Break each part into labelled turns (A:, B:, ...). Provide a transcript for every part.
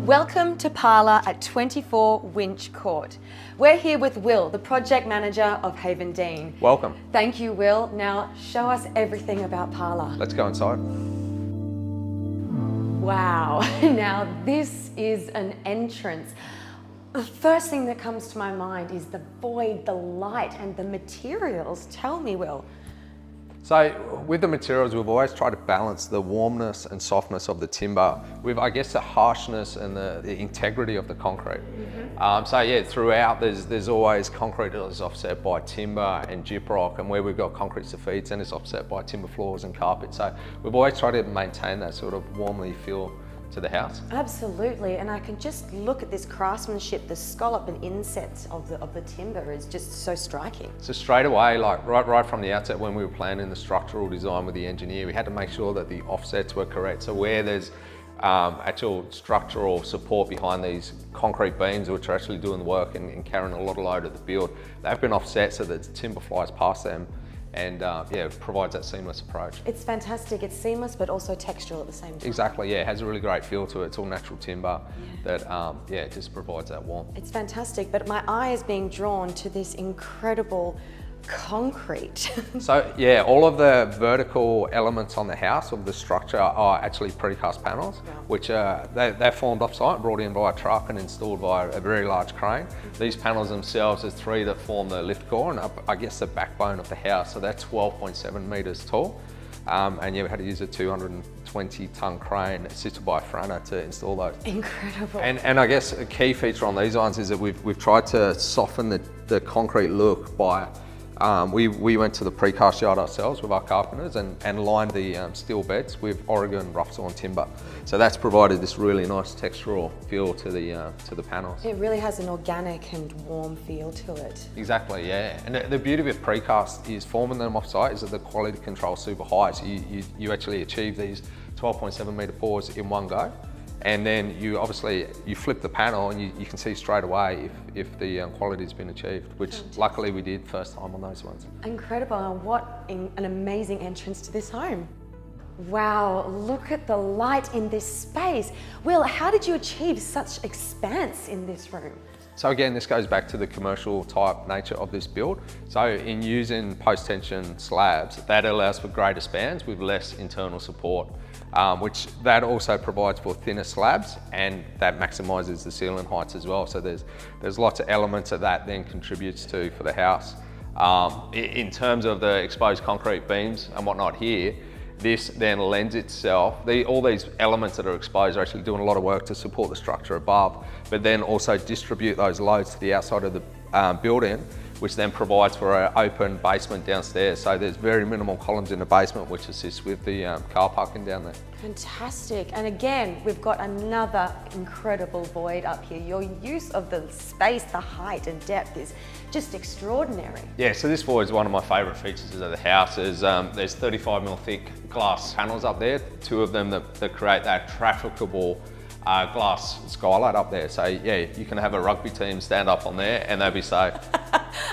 A: Welcome to Parlour at 24 Winch Court. We're here with Will, the project manager of Havendeen.
B: Welcome.
A: Thank you, Will. Now show us everything about Parlour.
B: Let's go inside.
A: Wow, now this is an entrance. The first thing that comes to my mind is the void, the light, and the materials. Tell me, Will.
B: So with the materials, we've always tried to balance the warmness and softness of the timber with, I guess, the harshness and the integrity of the concrete. So yeah, throughout there's always concrete that is offset by timber and gyprock, and where we've got concrete feeds, and it's offset by timber floors and carpet. So we've always tried to maintain that sort of warmly feel to the house.
A: Absolutely, and I can just look at this craftsmanship. The scallop and insets of the timber is just so striking.
B: So straight away, like right from the outset, when we were planning the structural design with the engineer, we had to make sure that the offsets were correct. So where there's actual structural support behind these concrete beams, which are actually doing the work and carrying a lot of load at the build, they've been offset so that the timber flies past them, and yeah, it provides that seamless approach.
A: It's fantastic. It's seamless, but also textural at the same time.
B: Exactly, yeah, it has a really great feel to it. It's all natural timber that, yeah, it just provides that warmth.
A: It's fantastic, but my eye is being drawn to this incredible concrete.
B: So yeah, all of the vertical elements on the house of the structure are actually precast panels, which they're formed off-site, brought in by a truck and installed by a very large crane. These panels themselves, there's three that form the lift core and I guess the backbone of the house. So that's 12.7 meters tall. And yeah, we had to use a 220-ton crane assisted by a fronter to install those.
A: Incredible.
B: And I guess a key feature on these ones is that we've tried to soften the concrete look by we went to the precast yard ourselves with our carpenters and lined the steel beds with Oregon rough sawn timber. So that's provided this really nice textural feel to the panels.
A: It really has an organic and warm feel to it.
B: Exactly, yeah. And the beauty with precast is forming them off-site is that the quality control is super high. So you actually achieve these 12.7 meter pours in one go. And then you flip the panel and you can see straight away if the quality has been achieved, which luckily we did first time on those ones.
A: Incredible, and what an amazing entrance to this home. Wow, look at the light in this space. Will, how did you achieve such expanse in this room?
B: So again, this goes back to the commercial type nature of this build. So in using post-tension slabs, that allows for greater spans with less internal support, which that also provides for thinner slabs, and that maximizes the ceiling heights as well. So there's lots of elements that then contributes to for the house. In terms of the exposed concrete beams and whatnot here, this then lends itself, all these elements that are exposed are actually doing a lot of work to support the structure above, but then also distribute those loads to the outside of the building, which then provides for an open basement downstairs. So there's very minimal columns in the basement, which assists with the car parking down there.
A: Fantastic. And again, we've got another incredible void up here. Your use of the space, the height and depth is just extraordinary.
B: Yeah, so this void is one of my favourite features of the house. There's 35mm thick glass panels up there, two of them that create that trafficable glass skylight up there. So yeah, you can have a rugby team stand up on there and they'll be safe.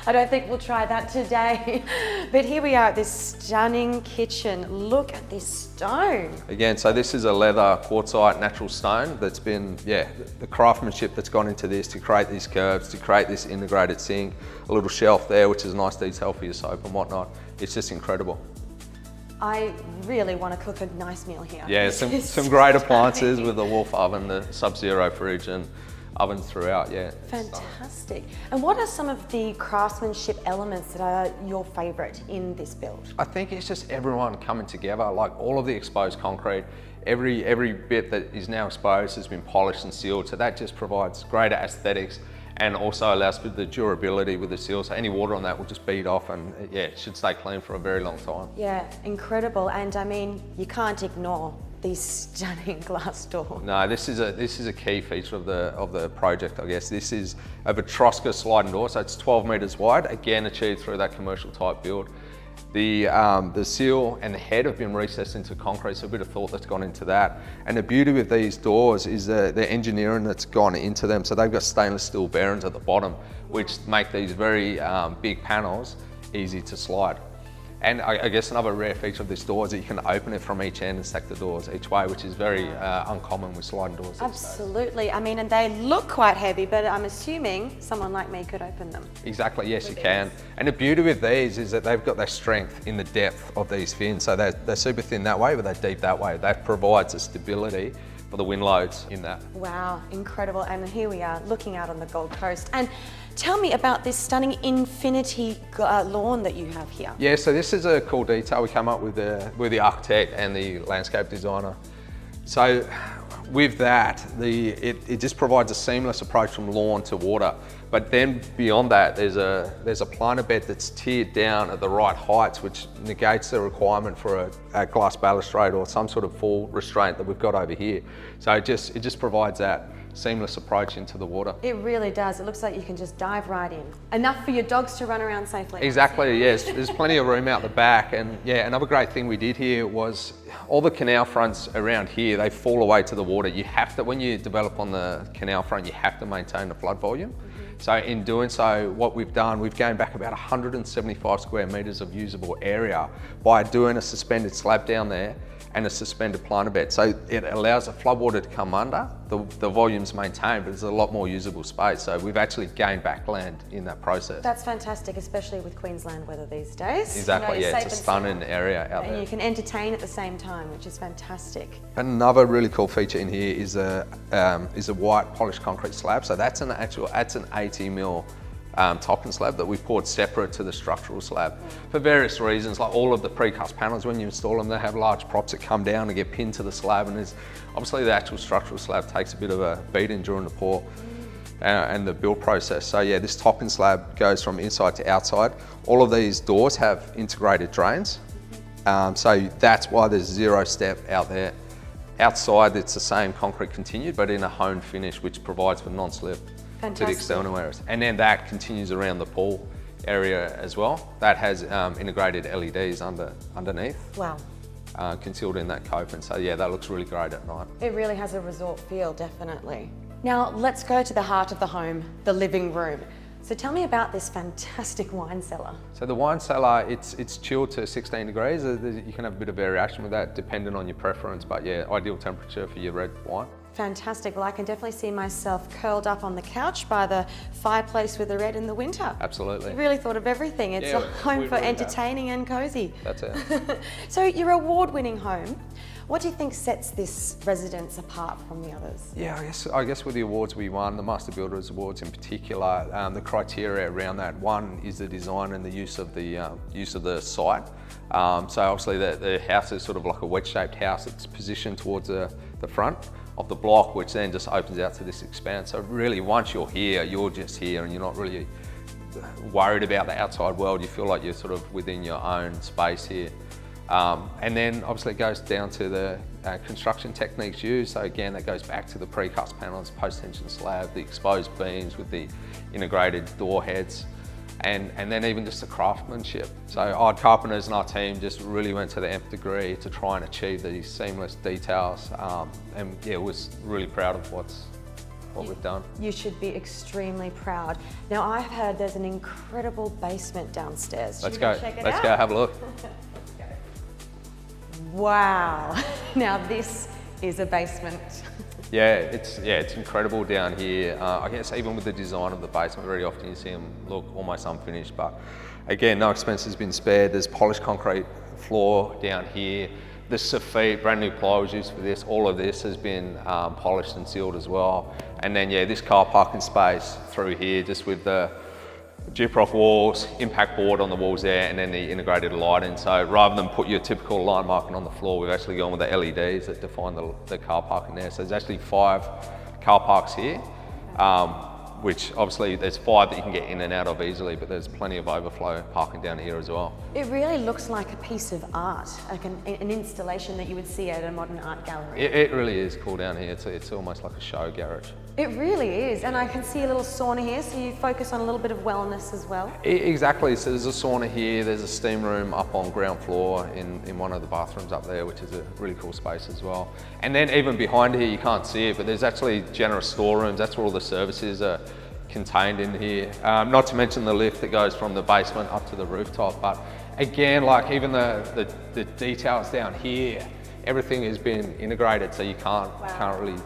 A: I don't think we'll try that today. But here we are at this stunning kitchen. Look at this stone.
B: Again, so this is a leather quartzite natural stone that's been, yeah, the craftsmanship that's gone into this to create these curves, to create this integrated sink, a little shelf there, which is a nice detail for your soap and whatnot. It's just incredible.
A: I really want to cook a nice meal here.
B: Yeah, some great appliances with the Wolf oven, the Sub-Zero fridge and ovens throughout, yeah.
A: Fantastic. And what are some of the craftsmanship elements that are your favourite in this build?
B: I think it's just everyone coming together, like all of the exposed concrete, every bit that is now exposed has been polished and sealed, so that just provides greater aesthetics and also allows for the durability with the seal, so any water on that will just bead off and yeah, it should stay clean for a very long time.
A: Yeah, incredible. And I mean, you can't ignore these stunning glass doors.
B: No, this is a key feature of the project, I guess. This is a Vitrosca sliding door, so it's 12 meters wide, again achieved through that commercial type build. The seal and the head have been recessed into concrete, so a bit of thought that's gone into that. And the beauty with these doors is the engineering that's gone into them. So they've got stainless steel bearings at the bottom, which make these very big panels easy to slide. And I guess another rare feature of this door is that you can open it from each end and stack the doors each way, which is very uncommon with sliding doors.
A: Absolutely. I mean, and they look quite heavy, but I'm assuming someone like me could open them.
B: Exactly, yes, you can. And the beauty with these is that they've got their strength in the depth of these fins. So they're super thin that way, but they're deep that way. That provides a stability for the wind loads in that.
A: Wow, incredible. And here we are looking out on the Gold Coast. And tell me about this stunning infinity lawn that you have here.
B: Yeah, so this is a cool detail we came up with the architect and the landscape designer. So with that, it just provides a seamless approach from lawn to water. But then beyond that, there's a planer bed that's tiered down at the right heights, which negates the requirement for a glass balustrade or some sort of fall restraint that we've got over here. So it just provides that seamless approach into the water.
A: It really does. It looks like you can just dive right in. Enough for your dogs to run around safely.
B: Exactly, yes. There's plenty of room out the back. And yeah, another great thing we did here was all the canal fronts around here, they fall away to the water. You have to, when you develop on the canal front, you have to maintain the flood volume. So in doing so, what we've done, we've gained back about 175 square metres of usable area by doing a suspended slab down there and a suspended planer bed. So it allows the floodwater to come under, the volume's maintained, but there's a lot more usable space. So we've actually gained back land in that process.
A: That's fantastic, especially with Queensland weather these days.
B: Exactly, yeah, it's a stunning area out there.
A: And you can entertain at the same time, which is fantastic.
B: Another really cool feature in here is a white polished concrete slab. So that's an 80 mil top and slab that we poured separate to the structural slab for various reasons. Like all of the precast panels, when you install them, they have large props that come down and get pinned to the slab, and there's obviously the actual structural slab takes a bit of a beating during the pour and the build process. So yeah, this top and slab goes from inside to outside. All of these doors have integrated drains, so that's why there's 0 step out there. Outside, it's the same concrete continued, but in a honed finish, which provides for non-slip to the external areas. And then that continues around the pool area as well. That has integrated LEDs underneath.
A: Wow.
B: Concealed in that cope. And so yeah, that looks really great at night.
A: It really has a resort feel, definitely. Now let's go to the heart of the home, the living room. So tell me about this fantastic wine cellar.
B: So the wine cellar, it's chilled to 16 degrees. You can have a bit of variation with that depending on your preference, but yeah, ideal temperature for your red wine.
A: Fantastic. Well, I can definitely see myself curled up on the couch by the fireplace with the red in the winter.
B: Absolutely.
A: You really thought of everything. It's a home for entertaining and cozy.
B: That's it.
A: So your award-winning home, what do you think sets this residence apart from the others?
B: Yeah, I guess with the awards we won, the Master Builders Awards in particular, the criteria around that, one is the design and the use of the site. So obviously the house is sort of like a wedge-shaped house that's positioned towards the front of the block, which then just opens out to this expanse. So really, once you're here, you're just here and you're not really worried about the outside world. You feel like you're sort of within your own space here. And then obviously it goes down to the construction techniques used. So again, that goes back to the precast panels, post-tension slab, the exposed beams with the integrated door heads, and then even just the craftsmanship. So our carpenters and our team just really went to the nth degree to try and achieve these seamless details. And yeah, was really proud of what we've done.
A: You should be extremely proud. Now I've heard there's an incredible basement downstairs.
B: Let's go. Let's go have a look.
A: Wow. Now this is a basement.
B: Yeah, it's incredible down here. I guess even with the design of the basement, very often you see them look almost unfinished, but again, no expense has been spared. There's polished concrete floor down here. The soffit, brand new ply was used for this. All of this has been polished and sealed as well. And then yeah, this car parking space through here, just with the gyprock walls, impact board on the walls there, and then the integrated lighting. So rather than put your typical line marking on the floor, we've actually gone with the LEDs that define the car parking there. So there's actually 5 car parks here, which obviously there's 5 that you can get in and out of easily, but there's plenty of overflow parking down here as well.
A: It really looks like a piece of art, like an installation that you would see at a modern art gallery.
B: It really is cool down here. It's almost like a show garage.
A: It really is, and I can see a little sauna here, so you focus on a little bit of wellness as well.
B: Exactly, so there's a sauna here, there's a steam room up on ground floor in one of the bathrooms up there, which is a really cool space as well. And then even behind here, you can't see it, but there's actually generous storerooms. That's where all the services are contained in here. Not to mention the lift that goes from the basement up to the rooftop, but Again, like even the details down here, everything has been integrated, so you can't really...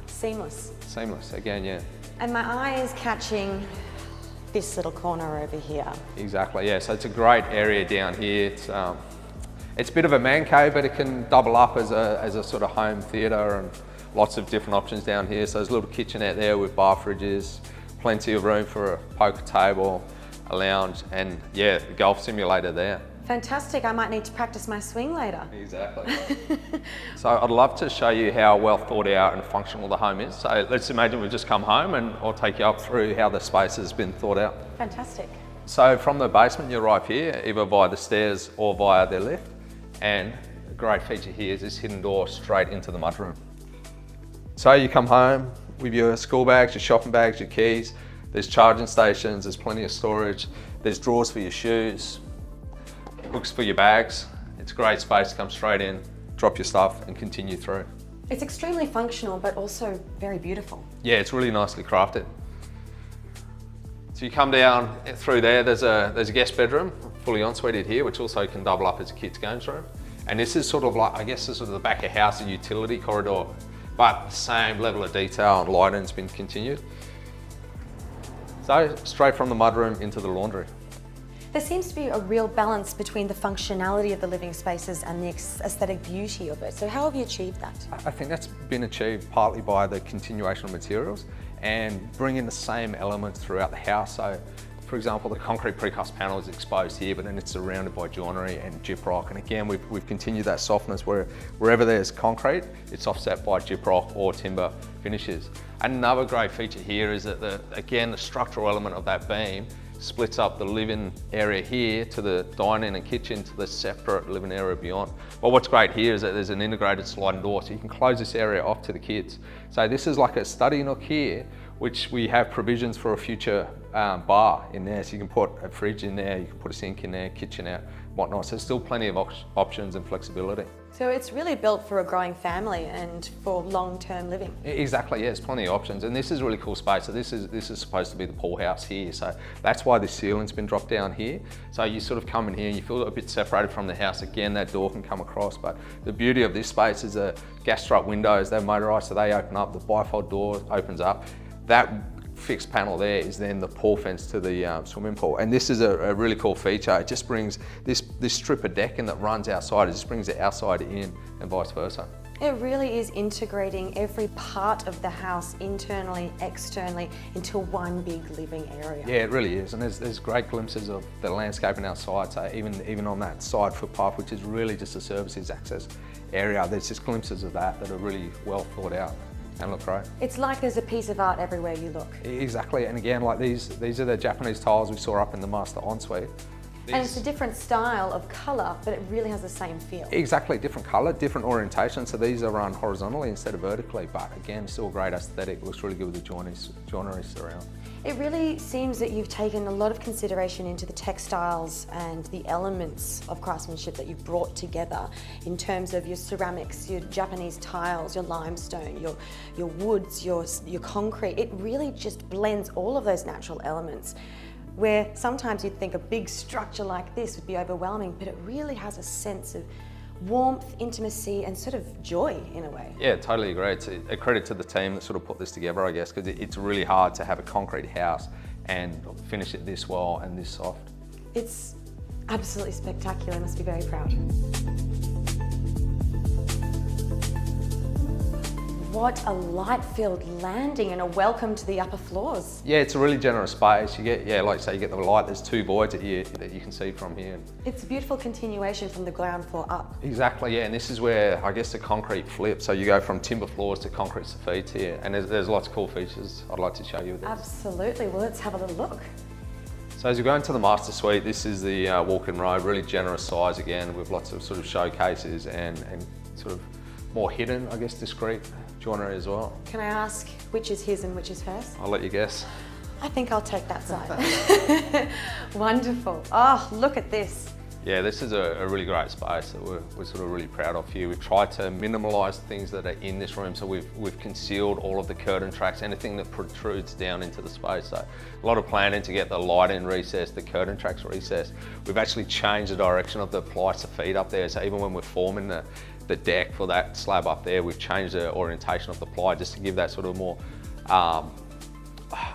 A: Seamless.
B: Seamless, again, yeah.
A: And my eye is catching this little corner over here.
B: Exactly, yeah. So it's a great area down here. It's a bit of a man cave, but it can double up as a sort of home theatre, and lots of different options down here. So there's a little kitchenette there with bar fridges, plenty of room for a poker table, a lounge, and yeah, the golf simulator there.
A: Fantastic, I might need to practice my swing later.
B: Exactly. So I'd love to show you how well thought out and functional the home is. So let's imagine we've just come home, and I'll take you up through how the space has been thought out.
A: Fantastic.
B: So from the basement you arrive here, either via the stairs or via the lift, and a great feature here is this hidden door straight into the mudroom. So you come home with your school bags, your shopping bags, your keys, there's charging stations, there's plenty of storage, there's drawers for your shoes, hooks for your bags. It's a great space to come straight in, drop your stuff and continue through.
A: It's extremely functional, but also very beautiful.
B: Yeah, it's really nicely crafted. So you come down through there, there's a guest bedroom, fully ensuited here, which also can double up as a kids' games room. And this is sort of like, I guess, this is sort of the back of house, a utility corridor, but the same level of detail and lighting's been continued. So straight from the mudroom into the laundry.
A: There seems to be a real balance between the functionality of the living spaces and the aesthetic beauty of it. So how have you achieved that?
B: I think that's been achieved partly by the continuation of materials and bringing the same elements throughout the house. So, for example, the concrete precast panel is exposed here, but then it's surrounded by joinery and gyprock. And again, we've continued that softness where wherever there's concrete, it's offset by gyprock or timber finishes. Another great feature here is that the structural element of that beam splits up the living area here to the dining and kitchen to the separate living area beyond. But what's great here is that there's an integrated sliding door, so you can close this area off to the kids. So this is like a study nook here, which we have provisions for a future bar in there. So you can put a fridge in there, you can put a sink in there, kitchenette, whatnot. So there's still plenty of options and flexibility.
A: So it's really built for a growing family and for long-term living.
B: Exactly, yeah, there's plenty of options. And this is a really cool space. So this is supposed to be the pool house here. So that's why the ceiling's been dropped down here. So you sort of come in here and you feel a bit separated from the house. Again, that door can come across, but the beauty of this space is the gas strut windows, they're motorized, so they open up, the bifold door opens up. That fixed panel there is then the pool fence to the swimming pool. And this is a really cool feature. It just brings this strip of decking that runs outside, it just brings it outside in and vice versa.
A: It really is integrating every part of the house, internally, externally, into one big living area.
B: Yeah, it really is. And there's great glimpses of the landscaping outside. So even on that side footpath, which is really just a services access area, there's just glimpses of that are really well thought out and look great.
A: It's like there's a piece of art everywhere you look.
B: Exactly, and again, like these are the Japanese tiles we saw up in the master ensuite.
A: And it's a different style of colour, but it really has the same feel.
B: Exactly, different colour, different orientation. So these are run horizontally instead of vertically, but again, still a great aesthetic. Looks really good with the joinery surround.
A: It really seems that you've taken a lot of consideration into the textiles and the elements of craftsmanship that you've brought together in terms of your ceramics, your Japanese tiles, your limestone, your woods, your concrete. It really just blends all of those natural elements, where sometimes you'd think a big structure like this would be overwhelming, but it really has a sense of warmth, intimacy, and sort of joy in a way.
B: Yeah, totally agree. It's a credit to the team that sort of put this together, I guess, because it's really hard to have a concrete house and finish it this well and this soft.
A: It's absolutely spectacular. I must be very proud. What a light-filled landing and a welcome to the upper floors.
B: Yeah, it's a really generous space. You get, like you say, you get the light. There's two voids that you can see from here. It's
A: a beautiful continuation from the ground floor up.
B: Exactly, yeah, and this is where I guess the concrete flips. So you go from timber floors to concrete soffites here, and there's lots of cool features I'd like to show you with this.
A: Absolutely, well, let's have a little look.
B: So as you go into the master suite, this is the walk-in robe, really generous size again, with lots of sort of showcases and sort of more hidden, I guess, discreet joinery as well.
A: Can I ask which is his and which is hers?
B: I'll let you guess.
A: I think I'll take that side. Wonderful. Oh, look at this.
B: Yeah, this is a really great space that we're sort of really proud of here. We've tried to minimalise things that are in this room, so we've concealed all of the curtain tracks, anything that protrudes down into the space. So a lot of planning to get the light in recessed, the curtain tracks recessed. We've actually changed the direction of the plights of feet up there, so even when we're forming the deck for that slab up there, we've changed the orientation of the ply just to give that sort of more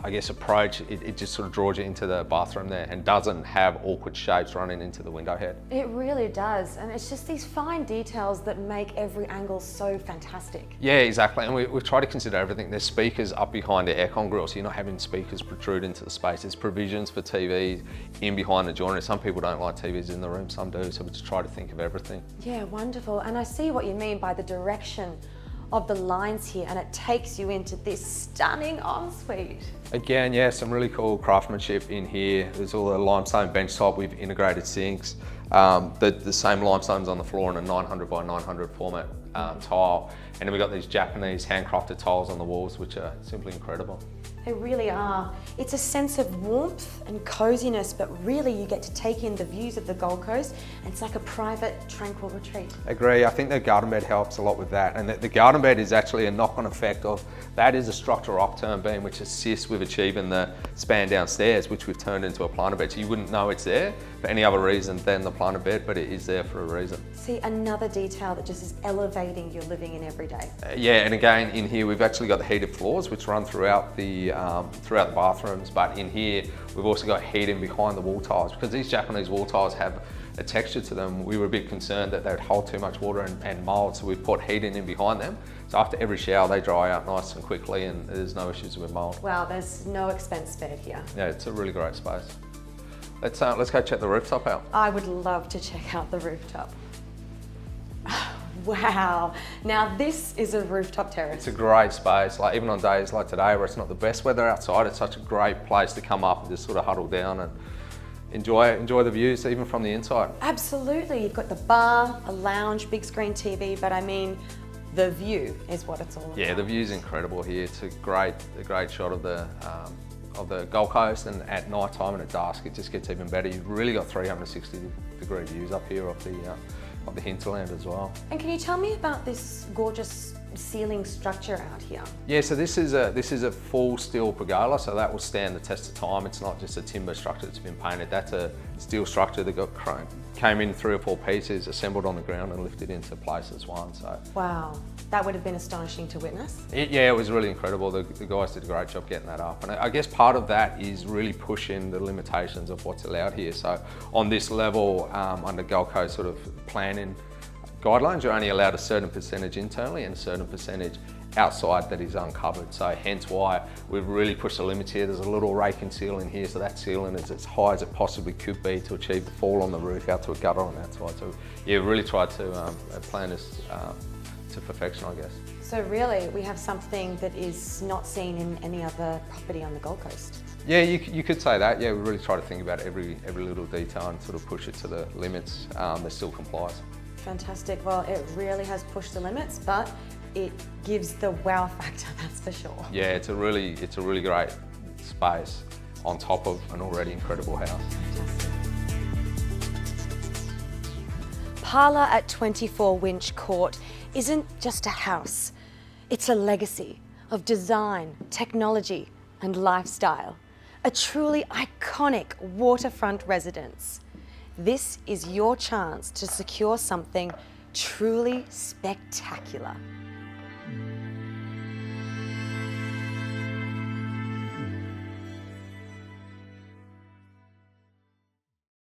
B: I guess approach. It just sort of draws you into the bathroom there and doesn't have awkward shapes running into the window head.
A: It really does, and it's just these fine details that make every angle so fantastic.
B: Yeah, exactly, and we've tried to consider everything. There's speakers up behind the aircon grill, so you're not having speakers protrude into the space. There's provisions for TVs in behind the joinery. Some people don't like TVs in the room, some do, so we just try to think of everything.
A: Yeah, wonderful, and I see what you mean by the direction of the lines here, and it takes you into this stunning ensuite.
B: Again, yeah, some really cool craftsmanship in here. There's all the limestone bench top with integrated sinks. The same limestones on the floor in a 900 by 900 format tile. And then we've got these Japanese handcrafted tiles on the walls, which are simply incredible.
A: They really are. It's a sense of warmth and coziness, but really you get to take in the views of the Gold Coast, and it's like a private, tranquil retreat.
B: Agree. I think the garden bed helps a lot with that. And the garden bed is actually a knock-on effect of, that is a structural upturn beam which assists with achieving the span downstairs, which we've turned into a planer bed. So you wouldn't know it's there for any other reason than the planer bed, but it is there for a reason.
A: See, another detail that just is elevating your living in every day.
B: Yeah, and again, in here we've actually got the heated floors which run throughout the bathrooms, but in here we've also got heating behind the wall tiles, because these Japanese wall tiles have a texture to them. We were a bit concerned that they would hold too much water and mould, so we've put heating in behind them. So after every shower they dry out nice and quickly, and there's no issues with mould. Wow,
A: there's no expense spared here.
B: Yeah, it's a really great space. Let's go check the rooftop out.
A: I would love to check out the rooftop. Wow, now this is a rooftop terrace.
B: It's a great space, like even on days like today where it's not the best weather outside, it's such a great place to come up and just sort of huddle down and enjoy the views even from the inside.
A: Absolutely, you've got the bar, a lounge, big screen TV, but I mean, the view is what it's all about.
B: Yeah, the view's incredible here. It's a great shot of the Gold Coast, and at night time and at dusk it just gets even better. You've really got 360-degree views up here of the hinterland as well. And
A: can you tell me about this gorgeous ceiling structure out here?
B: Yeah, so this is a full steel pergola, so that will stand the test of time. It's not just a timber structure that's been painted. That's a steel structure that got came in 3 or 4 pieces, assembled on the ground and lifted into place as one. So
A: wow, that would have been astonishing to witness.
B: Yeah, it was really incredible. The guys did a great job getting that up, and I guess part of that is really pushing the limitations of what's allowed here. So on this level, under Gold Coast sort of planning guidelines, you're only allowed a certain percentage internally and a certain percentage outside that is uncovered. So hence why we've really pushed the limits here. There's a little raking ceiling here, so that ceiling is as high as it possibly could be to achieve the fall on the roof out to a gutter on that side. So yeah, really tried to plan this to perfection, I guess.
A: So really, we have something that is not seen in any other property on the Gold Coast.
B: Yeah, you could say that. Yeah, we really try to think about every little detail and sort of push it to the limits that still complies.
A: Fantastic. Well, it really has pushed the limits, but it gives the wow factor, that's for sure.
B: Yeah, it's a really great space on top of an already incredible house.
A: Fantastic. Parlour at 24 Winch Court isn't just a house. It's a legacy of design, technology, and lifestyle. A truly iconic waterfront residence. This is your chance to secure something truly spectacular.